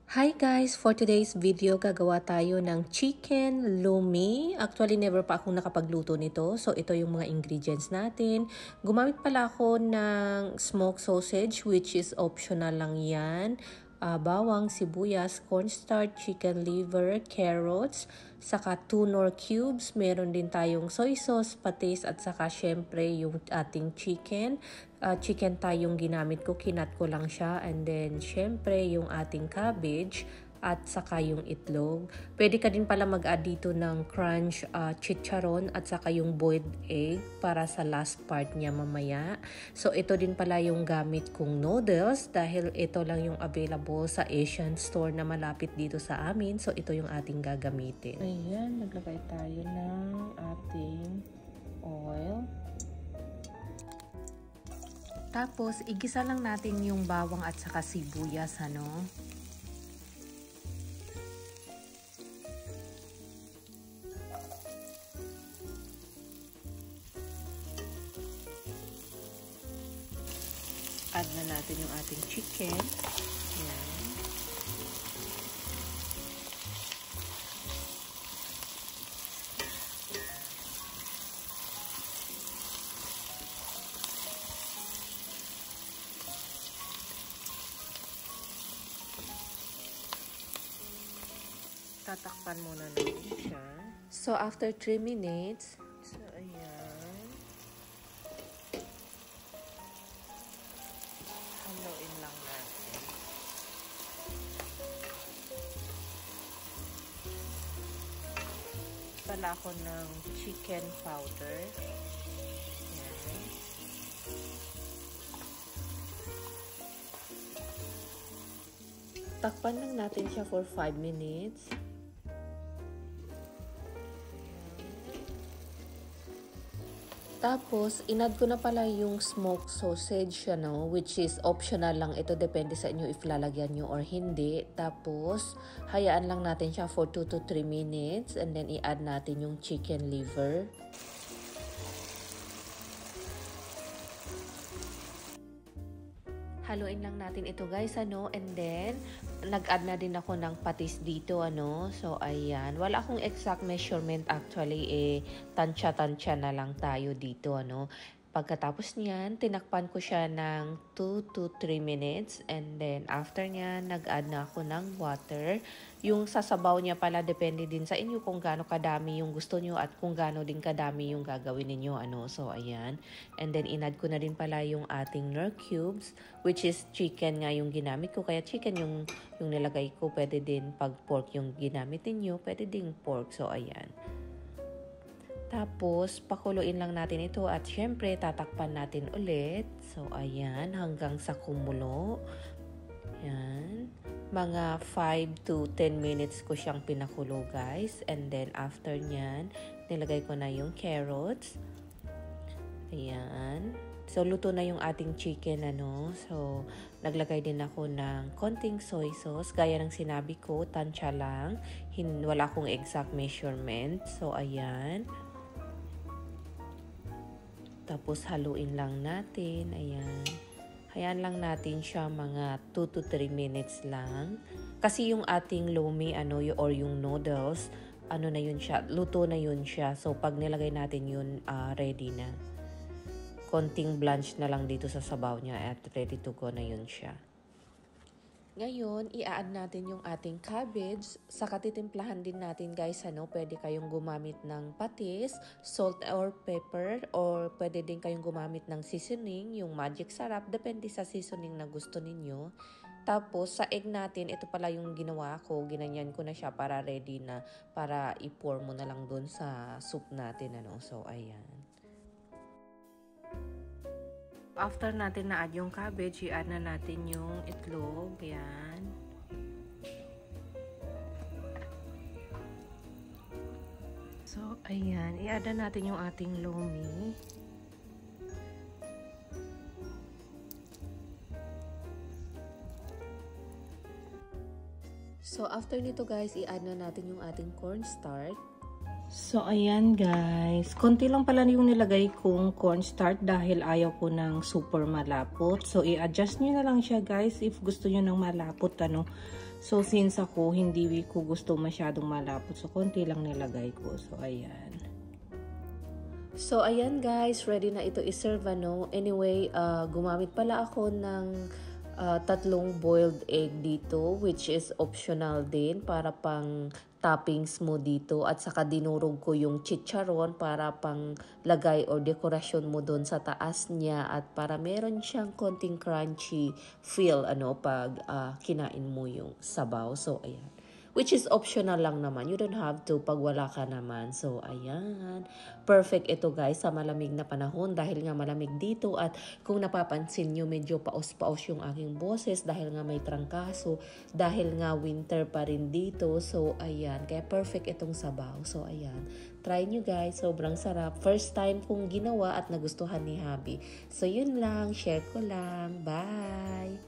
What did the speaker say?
Hi guys! For today's video, gagawa tayo ng chicken lumi. Actually, never pa akong nakapagluto nito. So, ito yung mga ingredients natin. Gumamit pala ako ng smoked sausage, which is optional lang yan. Bawang, sibuyas, cornstarch, chicken liver, carrots, saka tuna cubes. Meron din tayong soy sauce, patis, at saka syempre yung ating chicken. Chicken tayong ginamit ko, kinat ko lang siya. And then syempre yung ating cabbage at saka yung itlog. Pwede ka din pala mag-add dito ng crunch chicharon at saka yung boiled egg para sa last part niya mamaya. So ito din pala yung gamit kong noodles dahil ito lang yung available sa Asian store na malapit dito sa amin. So ito yung ating gagamitin. Ayan, naglagay tayo ng ating oil. Tapos igisa lang natin yung bawang at saka sibuyas, ano? Add na natin yung ating chicken. Ayan. Tatakpan muna natin siya. So, after 3 minutes, so, ayan. Haluin lang natin. Pala ako ng chicken powder. Ayan. Takpan lang natin siya for 5 minutes. Tapos, inad ko na pala yung smoked sausage, ano, which is optional lang. Ito depende sa inyo if lalagyan nyo or hindi. Tapos, hayaan lang natin siya for 2 to 3 minutes. And then, i-add natin yung chicken liver. Haluin lang natin ito guys, ano, and then nag-add na din ako ng patis dito, ano. So ayan, wala akong exact measurement actually, tansya-tansya na lang tayo dito, ano. Pagkatapos niyan, tinakpan ko siya ng 2 to 3 minutes and then after niyan, nag-add na ako ng water. Yung sasabaw niya pala, depende din sa inyo kung gaano kadami yung gusto nyo at kung gaano din kadami yung gagawin ninyo, ano. So, ayan. And then, in-add ko na din pala yung ating nor cubes, which is chicken nga yung ginamit ko. Kaya chicken yung nilagay ko. Pwede din pag pork yung ginamit ninyo, pwede din pork. So, ayan. Tapos, pakuluin lang natin ito at syempre, tatakpan natin ulit. So, ayan, hanggang sa kumulo. Ayan. Mga 5 to 10 minutes ko siyang pinakulo, guys. And then, after nyan, nilagay ko na yung carrots. Ayan. So, luto na yung ating chicken, ano. So, naglagay din ako ng konting soy sauce. Gaya ng sinabi ko, tansya lang. Wala akong exact measurement. So, ayan. Tapos, haluin lang natin. Ayan. Hayaan lang natin siya mga 2 to 3 minutes lang. Kasi yung ating lumi, ano, or yung noodles, ano na yun siya, luto na yun siya. So, pag nilagay natin yun, ready na. Konting blanch na lang dito sa sabaw niya at ready to go na yun siya. Ngayon, i-add natin yung ating cabbage. Saka titimplahan din natin guys, ano, pwede kayong gumamit ng patis, salt or pepper, or pwede din kayong gumamit ng seasoning, yung magic sarap, depende sa seasoning na gusto ninyo. Tapos, sa egg natin, ito pala yung ginawa ko, ginanyan ko na siya para ready na, para i-pour mo na lang dun sa soup natin, ano. So, ayan. After natin na-add yung cabbage, i-add na natin yung itlog. Yan. So, ayan. I-add na natin yung ating lumi. So, after nito guys, i-add na natin yung ating cornstarch. So, ayan guys. Konti lang pala yung nilagay kong cornstarch dahil ayaw ko ng super malapot. So, i-adjust nyo na lang siya guys if gusto nyo ng malapot, ano. So, since ako, hindi ko gusto masyadong malapot. So, konti lang nilagay ko. So, ayan. So, ayan guys. Ready na ito iserve, ano. Anyway, gumamit pala ako ng tatlong boiled egg dito, which is optional din para pang toppings mo dito, at saka dinurog ko yung chicharon para pang lagay or dekorasyon mo doon sa taas niya, at para meron siyang konting crunchy feel ano pag kinain mo yung sabaw. So ayan, which is optional lang naman. You don't have to pag wala ka naman. So, ayan. Perfect ito guys sa malamig na panahon dahil nga malamig dito, at kung napapansin nyo medyo paos-paos yung aking boses dahil nga may trangkaso, dahil nga winter pa rin dito. So, ayan. Kaya perfect itong sabaw. So, ayan. Try nyo guys. Sobrang sarap. First time kong ginawa at nagustuhan ni Habi. So, yun lang. Share ko lang. Bye!